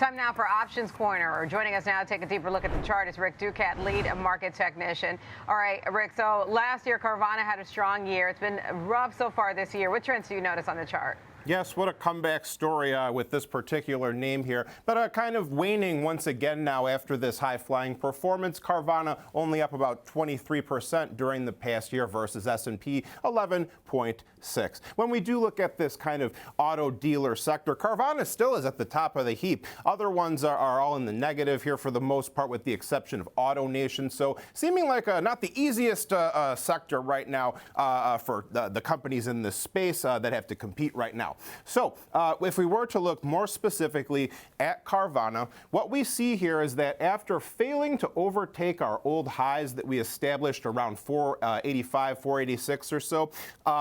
Time now for Options Corner. Joining us now to take a deeper look at the chart is Rick Ducat, lead market technician. All right, Rick, so last year Carvana had a strong year. It's been rough so far this year. What trends do you notice on the chart? Yes, what a comeback story with this particular name here, but kind of waning once again now after this high-flying performance. Carvana only up about 23% during the past year versus S&P 11.6. When we do look at this kind of auto dealer sector, Carvana still is at the top of the heap. Other ones are all in the negative here for the most part, with the exception of AutoNation. So seeming like not the easiest sector right now for the companies in this space that have to compete right now. So if we were to look more specifically at Carvana, what we see here is that after failing to overtake our old highs that we established around 485, 486 or so,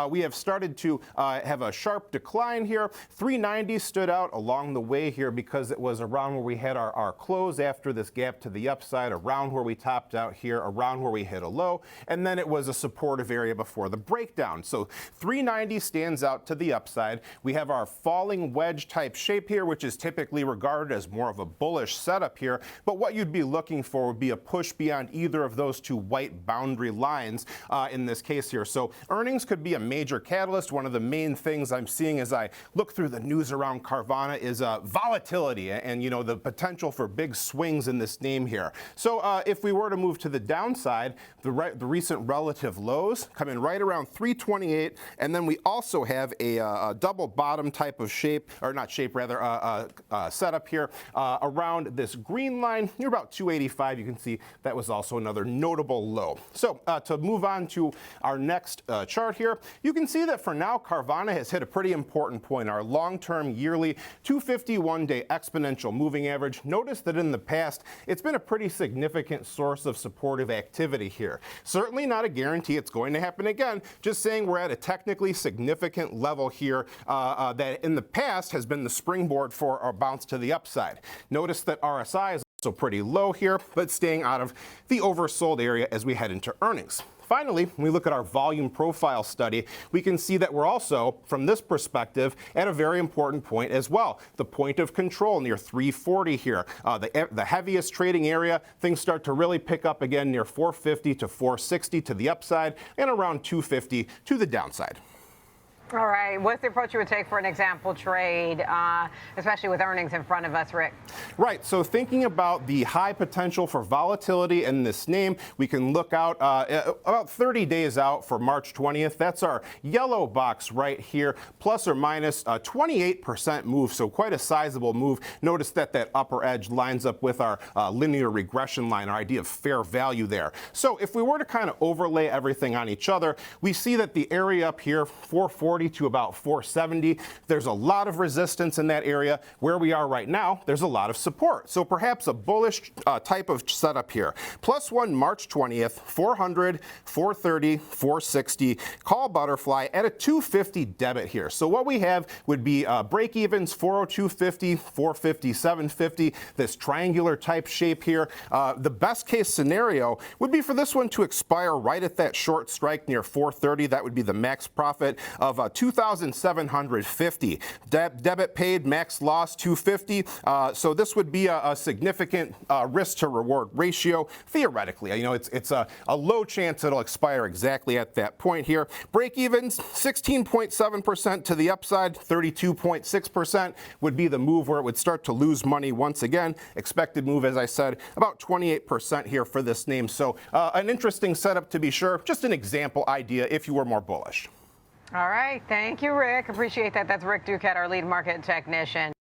we have started to have a sharp decline here. 390 stood out along the way here because it was around where we had our close after this gap to the upside, around where we topped out here, around where we hit a low, and then it was a supportive area before the breakdown. So 390 stands out to the upside. We have our falling wedge type shape here, which is typically regarded as more of a bullish setup here. But what you'd be looking for would be a push beyond either of those two white boundary lines in this case here. So earnings could be a major catalyst. One of the main things I'm seeing as I look through the news around Carvana is volatility and, you know, the potential for big swings in this name here. So if we were to move to the downside, the recent relative lows come in right around 328, and then we also have a double bottom type of shape, or not shape rather, setup here around this green line near about 285. You can see that was also another notable low. So to move on to our next chart here, you can see that for now Carvana has hit a pretty important point, our long-term yearly 251-day exponential moving average. Notice that in the past it's been a pretty significant source of supportive activity here. Certainly not a guarantee it's going to happen again, just saying we're at a technically significant level here that in the past has been the springboard for our bounce to the upside. Notice that RSI is also pretty low here, but staying out of the oversold area as we head into earnings. Finally, when we look at our volume profile study, we can see that we're also, from this perspective, at a very important point as well. The point of control near 340 here. The heaviest trading area, things start to really pick up again near 450 to 460 to the upside and around 250 to the downside. All right. What's the approach you would take for an example trade, especially with earnings in front of us, Rick? Right. So thinking about the high potential for volatility in this name, we can look out about 30 days out for March 20th. That's our yellow box right here, plus or minus a 28% move. So quite a sizable move. Notice that that upper edge lines up with our linear regression line, our idea of fair value there. So if we were to kind of overlay everything on each other, we see that the area up here, 440 to about 470. There's a lot of resistance in that area. Where we are right now, there's a lot of support. So perhaps a bullish type of setup here. +1 March 20th, 400, 430, 460. Call butterfly at a 250 debit here. So what we have would be break evens 402.50, 457.50. This triangular type shape here. The best case scenario would be for this one to expire right at that short strike near 430. That would be the max profit of 2,750. Debit paid, max loss 250. So this would be a significant risk to reward ratio theoretically. You know, it's a low chance it'll expire exactly at that point here. Break evens 16.7% to the upside, 32.6% would be the move where it would start to lose money once again. Expected move, as I said, about 28% here for this name. So an interesting setup to be sure. Just an example idea if you were more bullish. All right. Thank you, Rick. Appreciate that. That's Rick Ducat, our lead market technician.